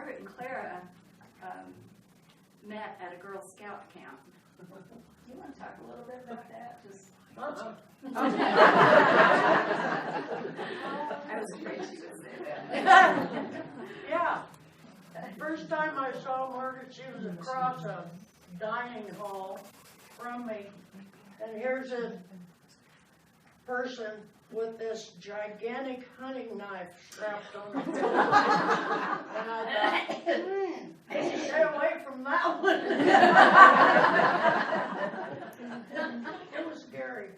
Margaret and Clara met at a Girl Scout camp. You want to talk a little bit about that? Just. I was afraid she would say that. Yeah. First time I saw Margaret, she was across a dining hall from me. And here's a person with this gigantic hunting knife strapped on her. And I thought, stay away from that one. It was scary.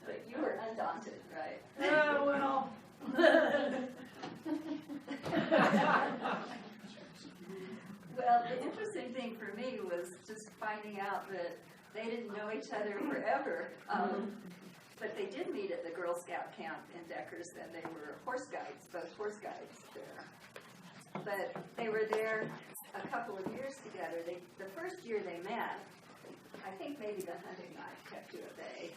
But you were undaunted, right? Well. Well, the interesting thing for me was just finding out that they didn't know each other forever. But they did meet at the Girl Scout camp in Deckers, and they were horse guides, both horse guides there. But they were there a couple of years together. The first year they met, I think maybe the hunting knife kept you at bay.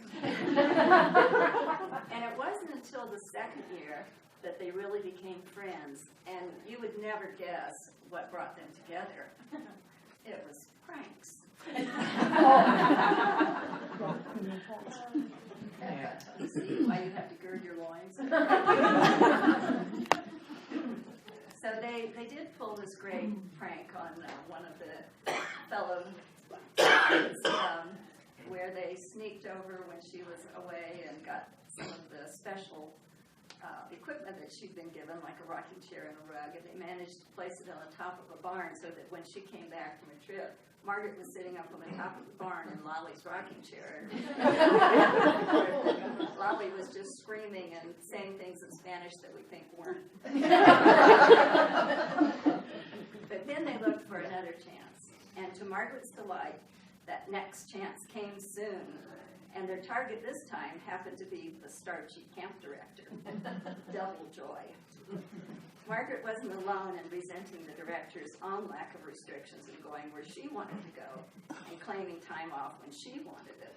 And it wasn't until the second year that they really became friends, and you would never guess what brought them together. It was pranks. You see why you have to gird your loins. So they did pull this great prank on one of the fellow kids, where they sneaked over when she was away and got some of the special equipment that she'd been given, like a rocking chair and a rug, and they managed to place it on the top of a barn so that when she came back from a trip, Margaret was sitting up on the top of the barn in Lolly's rocking chair. Lolly was just screaming and saying things in Spanish that we think weren't. But then they looked for another chance. And to Margaret's delight, that next chance came soon. And their target this time happened to be the starchy camp director. Double joy. Margaret wasn't alone in resenting the director's own lack of restrictions and going where she wanted to go and claiming time off when she wanted it.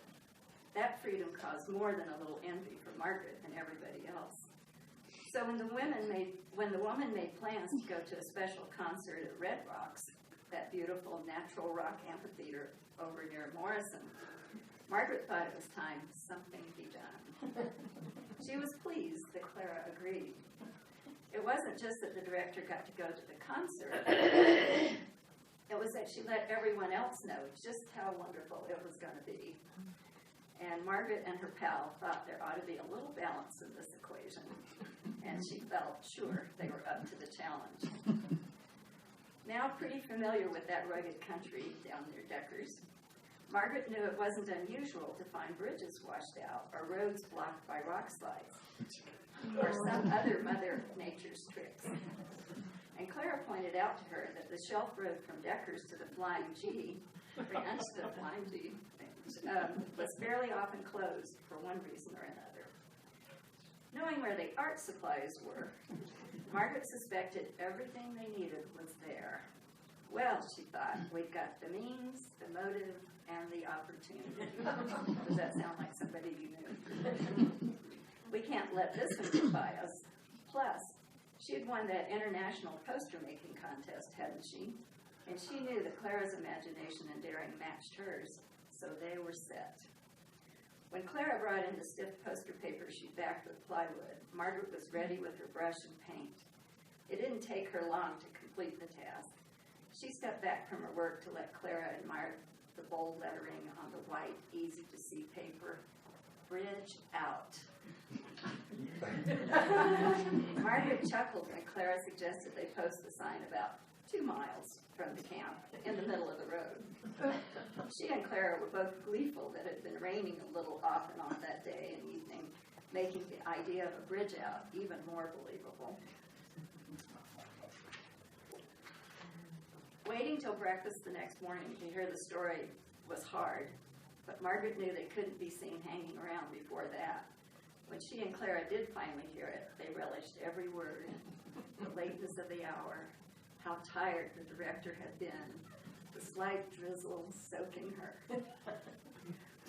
That freedom caused more than a little envy for Margaret and everybody else. So when the woman made plans to go to a special concert at Red Rocks, that beautiful natural rock amphitheater over near Morrison, Margaret thought it was time something be done. She was pleased that Clara agreed. It wasn't just that the director got to go to the concert. It was that she let everyone else know just how wonderful it was going to be. And Margaret and her pal thought there ought to be a little balance in this equation. And she felt sure they were up to the challenge. Now pretty familiar with that rugged country down near Deckers, Margaret knew it wasn't unusual to find bridges washed out or roads blocked by rock slides or some other Mother Nature's tricks. And Clara pointed out to her that the shelf road from Deckers to the Flying G, was fairly often closed for one reason or another. Knowing where the art supplies were, Margaret suspected everything they needed was there. Well, she thought, we've got the means, the motive, and the opportunity. Does that sound like somebody you knew? We can't let this one get by us. Plus, she had won that international poster-making contest, hadn't she? And she knew that Clara's imagination and daring matched hers, so they were set. When Clara brought in the stiff poster paper she'd backed with plywood, Margaret was ready with her brush and paint. It didn't take her long to complete the task. She stepped back from her work to let Clara admire the bold lettering on the white, easy-to-see paper. Bridge out. Margaret chuckled when Clara suggested they post the sign about 2 miles from the camp in the middle of the road. She and Clara were both gleeful that it had been raining a little off and on that day and evening, making the idea of a bridge out even more believable. Waiting till breakfast the next morning to hear the story was hard, but Margaret knew they couldn't be seen hanging around before that. When she and Clara did finally hear it, they relished every word. The lateness of the hour, how tired the director had been, the slight drizzle soaking her.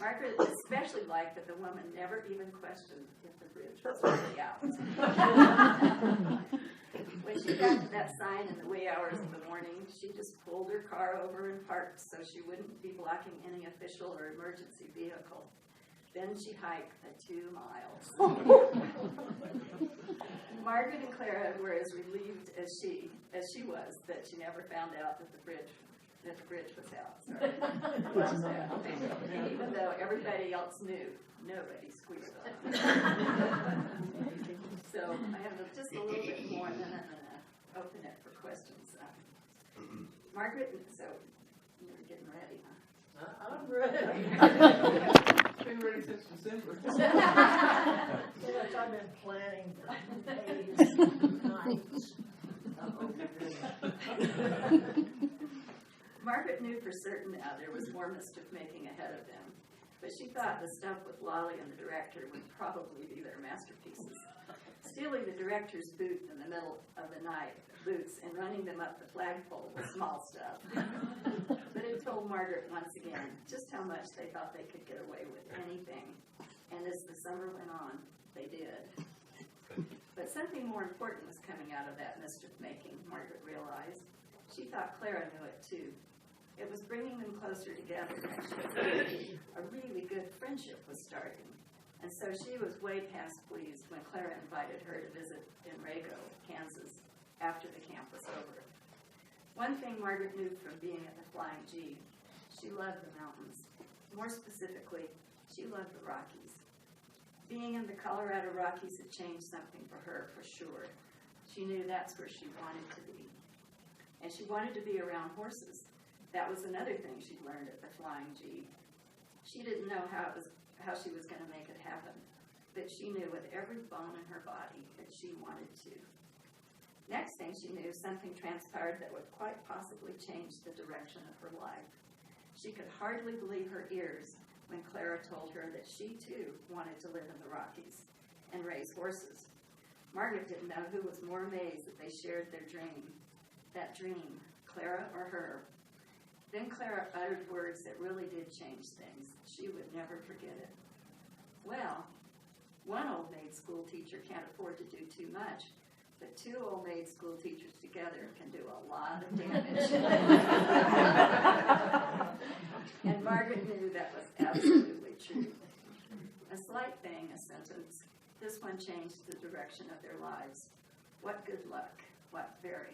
Margaret especially liked that the woman never even questioned if the bridge was really out. that sign in the wee hours of the morning, she just pulled her car over and parked so she wouldn't be blocking any official or emergency vehicle. Then she hiked the 2 miles. Margaret and Clara were as relieved as she was that she never found out that the bridge was out. Sorry. Even though everybody else knew, nobody squealed on it. So I have just a little bit more, and then I'm going to open it for questions. Margaret, so you're getting ready, huh? I'm ready. Been ready since December. Yes, I've been planning for days, nights. Margaret knew for certain now there was more mischief making ahead of them, but she thought the stuff with Lolly and the director would probably be their masterpieces. Stealing the director's boot in the middle of the night, boots, and running them up the flagpole was small stuff. But it told Margaret once again just how much they thought they could get away with anything. And as the summer went on, they did. But something more important was coming out of that mischief making, Margaret realized. She thought Clara knew it too. It was bringing them closer together, and she thought a really good friendship was starting. And so she was way past pleased when Clara invited her to visit Enrego, Kansas, after the camp was over. One thing Margaret knew from being at the Flying G, she loved the mountains. More specifically, she loved the Rockies. Being in the Colorado Rockies had changed something for her, for sure. She knew that's where she wanted to be. And she wanted to be around horses. That was another thing she'd learned at the Flying G. She didn't know how she was going to make it happen, but she knew with every bone in her body that she wanted to. Next thing she knew, something transpired that would quite possibly change the direction of her life. She could hardly believe her ears when Clara told her that she too wanted to live in the Rockies and raise horses. Margaret didn't know who was more amazed that they shared their dream. That dream, Clara or her. Then Clara uttered words that really did change things. She would never forget it. Well, one old maid school teacher can't afford to do too much, but 2 old maid school teachers together can do a lot of damage. And Margaret knew that was absolutely true. A slight thing, a sentence, this one changed the direction of their lives. What good luck, what very